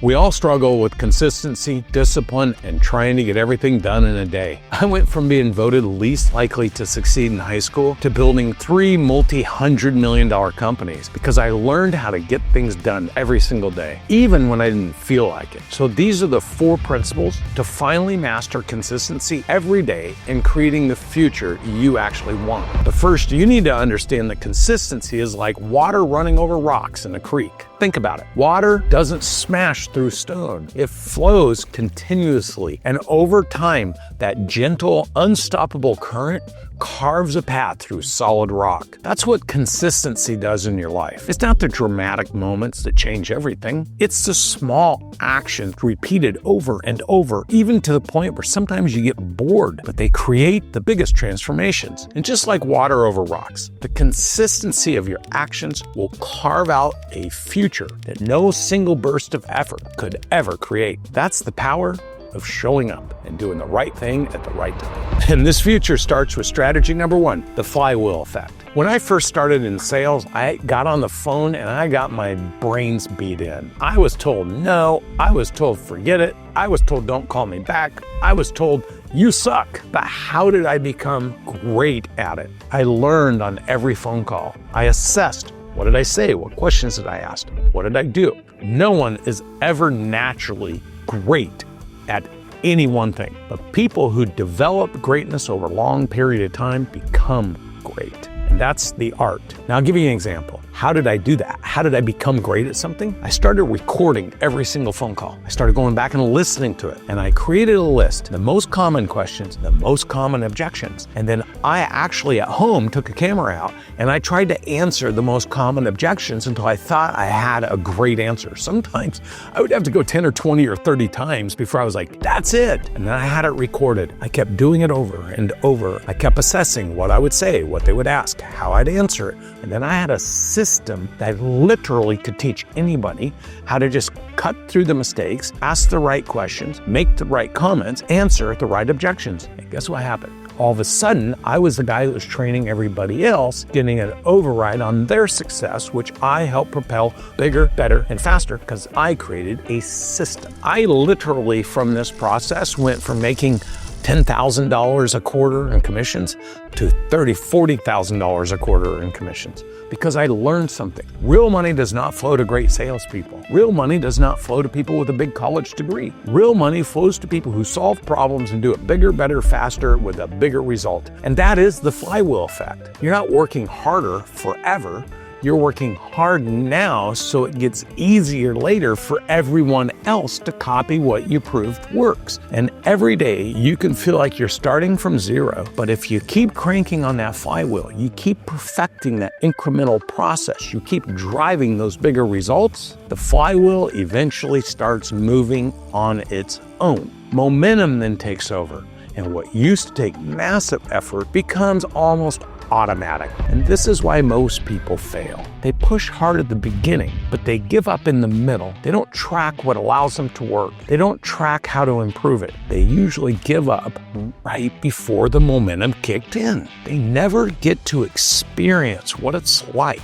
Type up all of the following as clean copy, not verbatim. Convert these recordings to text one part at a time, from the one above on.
We all struggle with consistency, discipline, and trying to get everything done in a day. I went from being voted least likely to succeed in high school to building 3 multi-hundred-million-dollar companies because I learned how to get things done every single day, even when I didn't feel like it. So these are the 4 principles to finally master consistency every day and creating the future you actually want. But first, you need to understand that consistency is like water running over rocks in a creek. Think about it. Water doesn't smash through stone. It flows continuously, and over time, that gentle, unstoppable current carves a path through solid rock. That's what consistency does in your life. It's not the dramatic moments that change everything. It's the small actions repeated over and over, even to the point where sometimes you get bored, but they create the biggest transformations. And just like water over rocks, the consistency of your actions will carve out a future that no single burst of effort could ever create. That's the power of showing up and doing the right thing at the right time. And this future starts with strategy number 1, the flywheel effect. When I first started in sales, I got on the phone and I got my brains beat in. I was told no, I was told forget it, I was told don't call me back, I was told you suck. But how did I become great at it? I learned on every phone call. I assessed. What did I say? What questions did I ask? What did I do? No one is ever naturally great at any one thing, but people who develop greatness over a long period of time become great. And that's the art. Now I'll give you an example. How did I do that? How did I become great at something? I started recording every single phone call. I started going back and listening to it. And I created a list, the most common questions, the most common objections. And then I actually at home took a camera out and I tried to answer the most common objections until I thought I had a great answer. Sometimes I would have to go 10 or 20 or 30 times before I was like, that's it. And then I had it recorded. I kept doing it over and over. I kept assessing what I would say, what they would ask, how I'd answer it. And then I had a system that literally could teach anybody how to just cut through the mistakes, ask the right questions, make the right comments, answer the right objections. And guess what happened? All of a sudden, I was the guy that was training everybody else, getting an override on their success, which I helped propel bigger, better, and faster because I created a system. I literally, from this process, went from making $10,000 a quarter in commissions to $30,000, $40,000 a quarter in commissions because I learned something. Real money does not flow to great salespeople. Real money does not flow to people with a big college degree. Real money flows to people who solve problems and do it bigger, better, faster with a bigger result. And that is the flywheel effect. You're not working harder forever. You're working hard now so it gets easier later for everyone else to copy what you proved works. And every day you can feel like you're starting from zero, but if you keep cranking on that flywheel, you keep perfecting that incremental process, you keep driving those bigger results, the flywheel eventually starts moving on its own. Momentum then takes over, and what used to take massive effort becomes almost automatic. And this is why most people fail. They push hard at the beginning, but they give up in the middle. They don't track what allows them to work. They don't track how to improve it. They usually give up right before the momentum kicked in. They never get to experience what it's like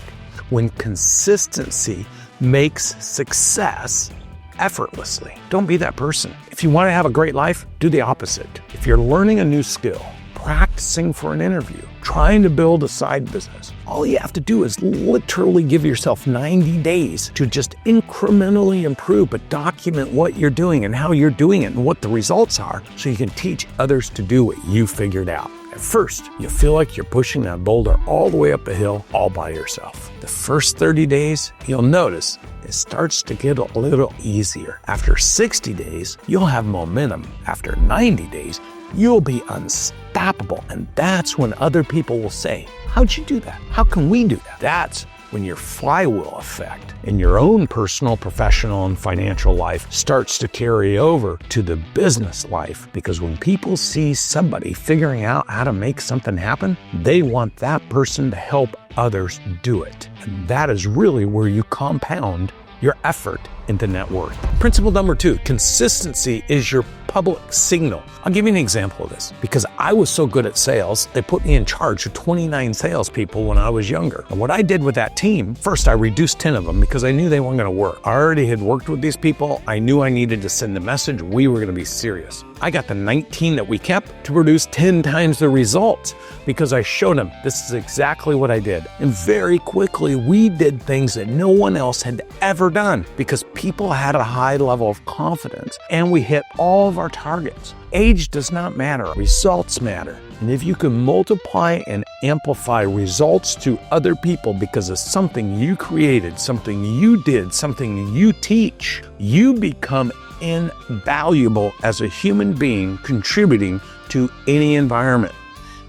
when consistency makes success effortlessly. Don't be that person. If you want to have a great life, do the opposite. If you're learning a new skill, practicing for an interview, trying to build a side business, all you have to do is literally give yourself 90 days to just incrementally improve, but document what you're doing and how you're doing it and what the results are so you can teach others to do what you figured out. At first, you feel like you're pushing that boulder all the way up a hill all by yourself. The first 30 days, you'll notice it starts to get a little easier. After 60 days, you'll have momentum. After 90 days, you'll be unstoppable. And that's when other people will say, how'd you do that? How can we do that? That's when your flywheel effect in your own personal, professional, and financial life starts to carry over to the business life. Because when people see somebody figuring out how to make something happen, they want that person to help others do it. And that is really where you compound your effort into net worth. Principle number 2, consistency is your public signal. I'll give you an example of this. Because I was so good at sales, they put me in charge of 29 salespeople when I was younger. And what I did with that team, first I reduced 10 of them because I knew they weren't going to work. I already had worked with these people. I knew I needed to send a message. We were going to be serious. I got the 19 that we kept to produce 10 times the results because I showed them this is exactly what I did. And very quickly, we did things that no one else had ever done because people had a high level of confidence and we hit all of our targets. Age does not matter. Results matter. And if you can multiply and amplify results to other people because of something you created, something you did, something you teach, you become invaluable as a human being contributing to any environment.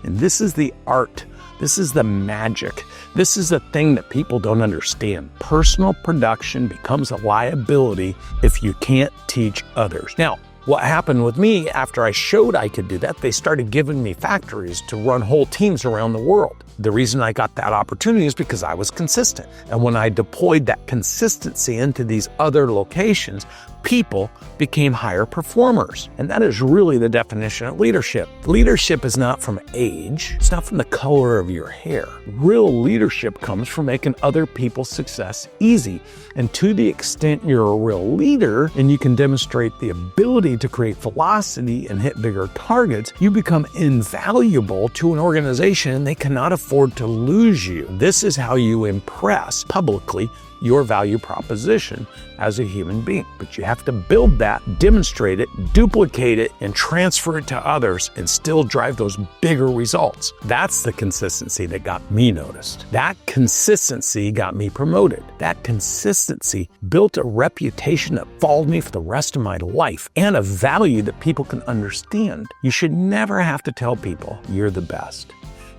And this is the art. This is the magic. This is the thing that people don't understand. Personal production becomes a liability if you can't teach others. Now, what happened with me after I showed I could do that, they started giving me factories to run whole teams around the world. The reason I got that opportunity is because I was consistent. And when I deployed that consistency into these other locations, people became higher performers. And that is really the definition of leadership. Leadership is not from age. It's not from the color of your hair. Real leadership comes from making other people's success easy. And to the extent you're a real leader and you can demonstrate the ability to create velocity and hit bigger targets, you become invaluable to an organization and they cannot afford to lose you. This is how you impress publicly your value proposition as a human being. But you have to build that, demonstrate it, duplicate it, and transfer it to others and still drive those bigger results. That's the consistency that got me noticed. That consistency got me promoted. That consistency built a reputation that followed me for the rest of my life and a value that people can understand. You should never have to tell people you're the best.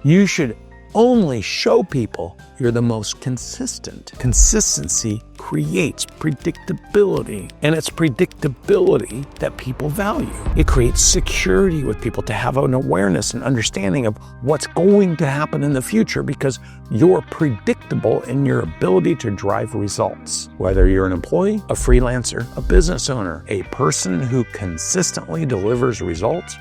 You should only show people you're the most consistent. Consistency creates predictability, and it's predictability that people value. It creates security with people to have an awareness and understanding of what's going to happen in the future because you're predictable in your ability to drive results. Whether you're an employee, a freelancer, a business owner, a person who consistently delivers results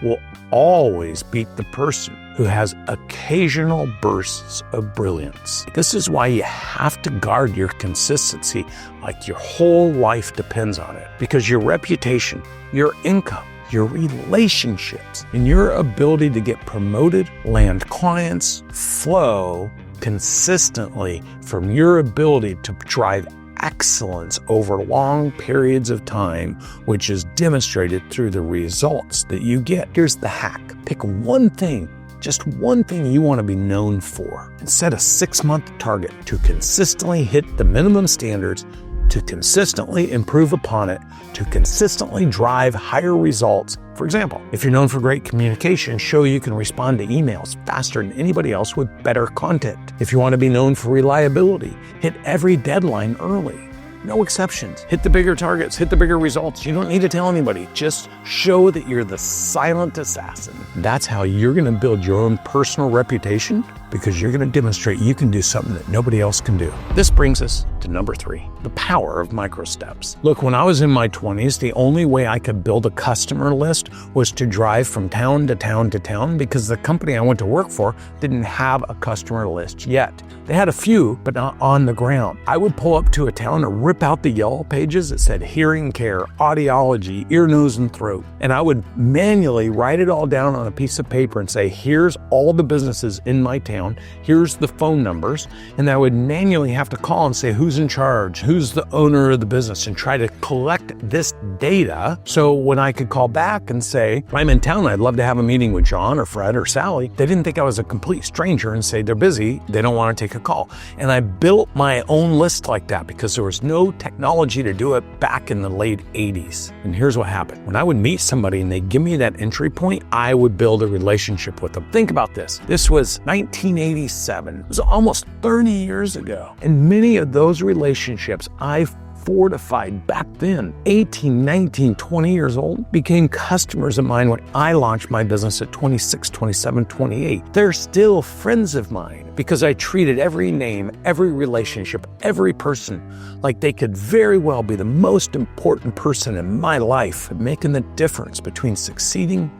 will always beat the person who has occasional bursts of brilliance. This is why you have to guard your consistency like your whole life depends on it. Because your reputation, your income, your relationships, and your ability to get promoted, land clients, flow consistently from your ability to drive excellence over long periods of time, which is demonstrated through the results that you get. Here's the hack. Pick one thing, just one thing you want to be known for, and set a 6-month target to consistently hit the minimum standards, to consistently improve upon it, to consistently drive higher results. For example, if you're known for great communication, show you can respond to emails faster than anybody else with better content. If you want to be known for reliability, hit every deadline early. No exceptions. Hit the bigger targets, hit the bigger results. You don't need to tell anybody. Just show that you're the silent assassin. That's how you're going to build your own personal reputation, because you're going to demonstrate you can do something that nobody else can do. This brings us to number 3, the power of micro steps. Look, when I was in my 20s, the only way I could build a customer list was to drive from town to town to town because the company I went to work for didn't have a customer list yet. They had a few, but not on the ground. I would pull up to a town and rip out the yellow pages that said hearing care, audiology, ear, nose, and throat. And I would manually write it all down on a piece of paper and say, here's all the businesses in my town. Here's the phone numbers. And I would manually have to call and say, who's in charge? Who's the owner of the business? And try to collect this data. So when I could call back and say, I'm in town, I'd love to have a meeting with John or Fred or Sally, they didn't think I was a complete stranger and say they're busy, they don't want to take a call. And I built my own list like that because there was no technology to do it back in the late 80s. And here's what happened. When I would meet somebody and they'd give me that entry point, I would build a relationship with them. Think about this. This was 1987. It was almost 30 years ago. And many of those relationships I fortified back then, 18, 19, 20 years old, became customers of mine when I launched my business at 26, 27, 28. They're still friends of mine because I treated every name, every relationship, every person like they could very well be the most important person in my life, making the difference between succeeding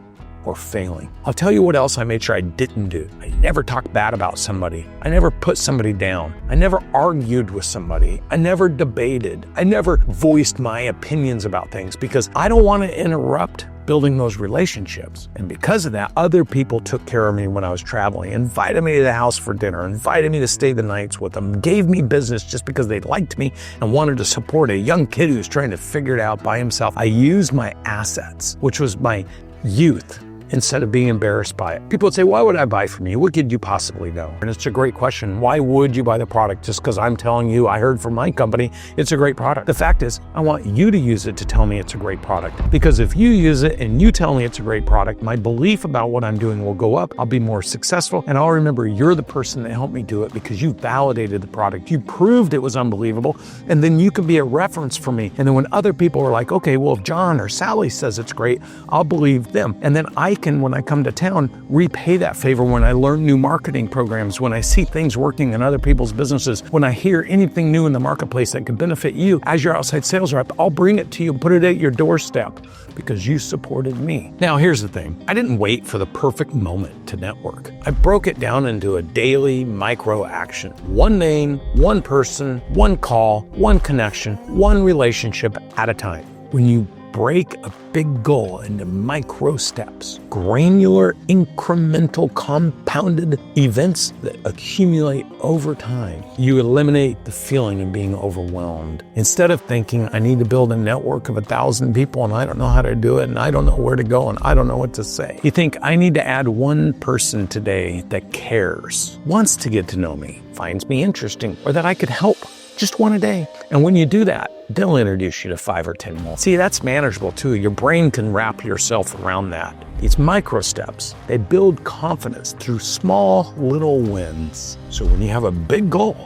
or failing. I'll tell you what else I made sure I didn't do. I never talked bad about somebody. I never put somebody down. I never argued with somebody. I never debated. I never voiced my opinions about things because I don't want to interrupt building those relationships. And because of that, other people took care of me when I was traveling, invited me to the house for dinner, invited me to stay the nights with them, gave me business just because they liked me and wanted to support a young kid who was trying to figure it out by himself. I used my assets, which was my youth, instead of being embarrassed by it. People would say, why would I buy from you? What could you possibly know? And it's a great question. Why would you buy the product just because I'm telling you I heard from my company it's a great product? The fact is, I want you to use it to tell me it's a great product. Because if you use it and you tell me it's a great product, my belief about what I'm doing will go up, I'll be more successful, and I'll remember you're the person that helped me do it because you validated the product. You proved it was unbelievable, and then you can be a reference for me. And then when other people are like, okay, well, if John or Sally says it's great, I'll believe them. And then I can, when I come to town, repay that favor when I learn new marketing programs, when I see things working in other people's businesses, when I hear anything new in the marketplace that could benefit you as your outside sales rep, I'll bring it to you and put it at your doorstep because you supported me. Now, here's the thing. I didn't wait for the perfect moment to network. I broke it down into a daily micro action. One name, one person, one call, one connection, one relationship at a time. When you break a big goal into micro steps, granular, incremental, compounded events that accumulate over time, you eliminate the feeling of being overwhelmed. Instead of thinking, I need to build a network of 1,000 people and I don't know how to do it and I don't know where to go and I don't know what to say. You think, I need to add one person today that cares, wants to get to know me, finds me interesting, or that I could help. Just one a day. And when you do that, they'll introduce you to 5 or 10 more. See, that's manageable too. Your brain can wrap yourself around that. These micro steps, they build confidence through small little wins. So when you have a big goal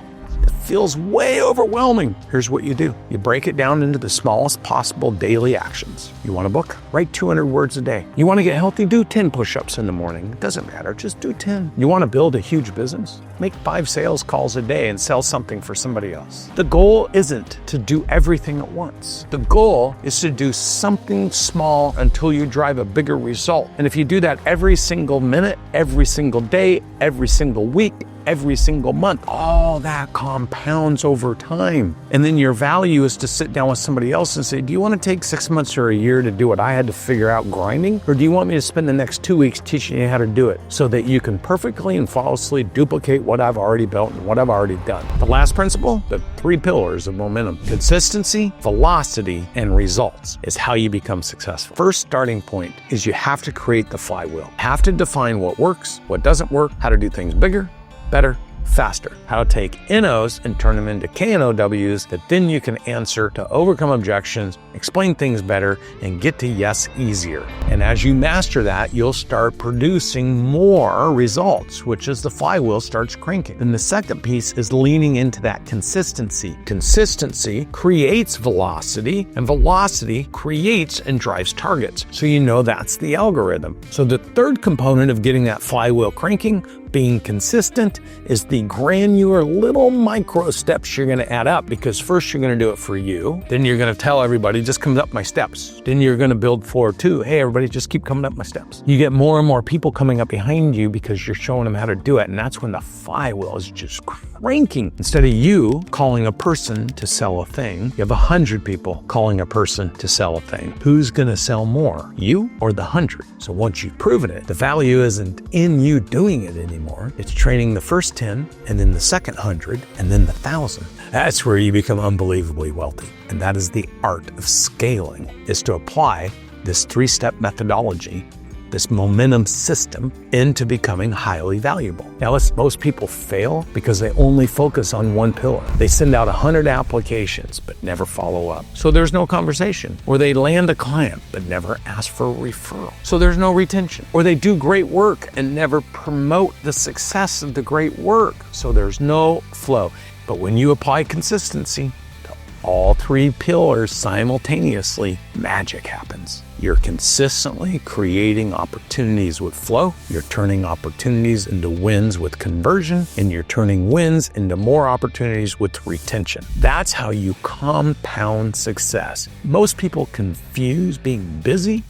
that feels way overwhelming, here's what you do. You break it down into the smallest possible daily actions. You want a book? Write 200 words a day. You want to get healthy? Do 10 push-ups in the morning. It doesn't matter, just do 10. You want to build a huge business? Make 5 sales calls a day and sell something for somebody else. The goal isn't to do everything at once. The goal is to do something small until you drive a bigger result. And if you do that every single minute, every single day, every single week, every single month, all that compounds over time. And then your value is to sit down with somebody else and say, do you want to take 6 months or a year to do what I had to figure out grinding? Or do you want me to spend the next 2 weeks teaching you how to do it so that you can perfectly and flawlessly duplicate what I've already built and what I've already done? The last principle, the 3 pillars of momentum: consistency, velocity, and results is how you become successful. First starting point is you have to create the flywheel. You have to define what works, what doesn't work, how to do things bigger, better, faster. How to take NOs and turn them into KNOWs that then you can answer to overcome objections, explain things better, and get to yes easier. And as you master that, you'll start producing more results, which is the flywheel starts cranking. And the second piece is leaning into that consistency. Consistency creates velocity, and velocity creates and drives targets. So you know that's the algorithm. So the third component of getting that flywheel cranking, being consistent, is the granular little micro steps you're going to add up, because first you're going to do it for you. Then you're going to tell everybody, just come up my steps. Then you're going to build floor 2. Hey, everybody, just keep coming up my steps. You get more and more people coming up behind you because you're showing them how to do it. And that's when the flywheel is just cranking. Instead of you calling a person to sell a thing, you have 100 people calling a person to sell a thing. Who's going to sell more, you or the 100? So once you've proven it, the value isn't in you doing it anymore. It's training the first 10, and then the second 100, and then the 1,000. That's where you become unbelievably wealthy. And that is the art of scaling, is to apply this 3-step methodology, this momentum system, into becoming highly valuable. Now, most people fail because they only focus on one pillar. They send out 100 applications, but never follow up. So there's no conversation. Or they land a client, but never ask for a referral. So there's no retention. Or they do great work and never promote the success of the great work. So there's no flow. But when you apply consistency to all three pillars simultaneously, magic happens. You're consistently creating opportunities with flow, you're turning opportunities into wins with conversion, and you're turning wins into more opportunities with retention. That's how you compound success. Most people confuse being busy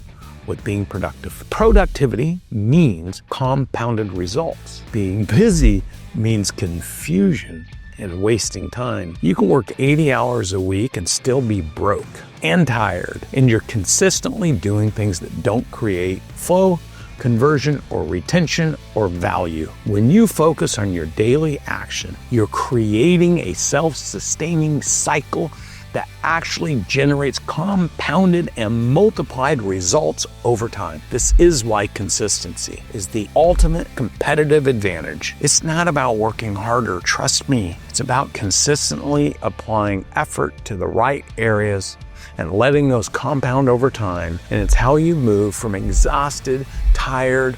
with being productive. Productivity means compounded results. Being busy means confusion and wasting time. You can work 80 hours a week and still be broke and tired, and you're consistently doing things that don't create flow, conversion, or retention, or value. When you focus on your daily action, you're creating a self-sustaining cycle that actually generates compounded and multiplied results over time. This is why consistency is the ultimate competitive advantage. It's not about working harder, trust me. It's about consistently applying effort to the right areas and letting those compound over time. And it's how you move from exhausted, tired,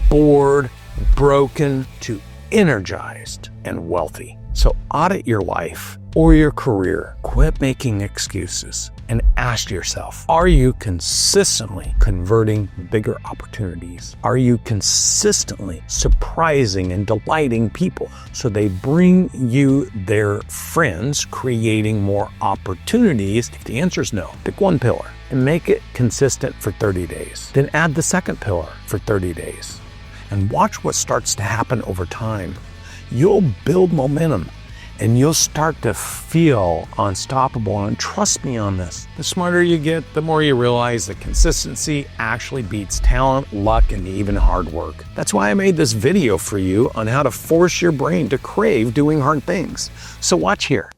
bored, broken to energized and wealthy. So audit your life or your career. Quit making excuses and ask yourself, are you consistently converting bigger opportunities? Are you consistently surprising and delighting people so they bring you their friends, creating more opportunities? If the answer is no, pick one pillar and make it consistent for 30 days. Then add the second pillar for 30 days and watch what starts to happen over time. You'll build momentum and you'll start to feel unstoppable. And trust me on this, the smarter you get, the more you realize that consistency actually beats talent, luck, and even hard work. That's why I made this video for you on how to force your brain to crave doing hard things. So watch here.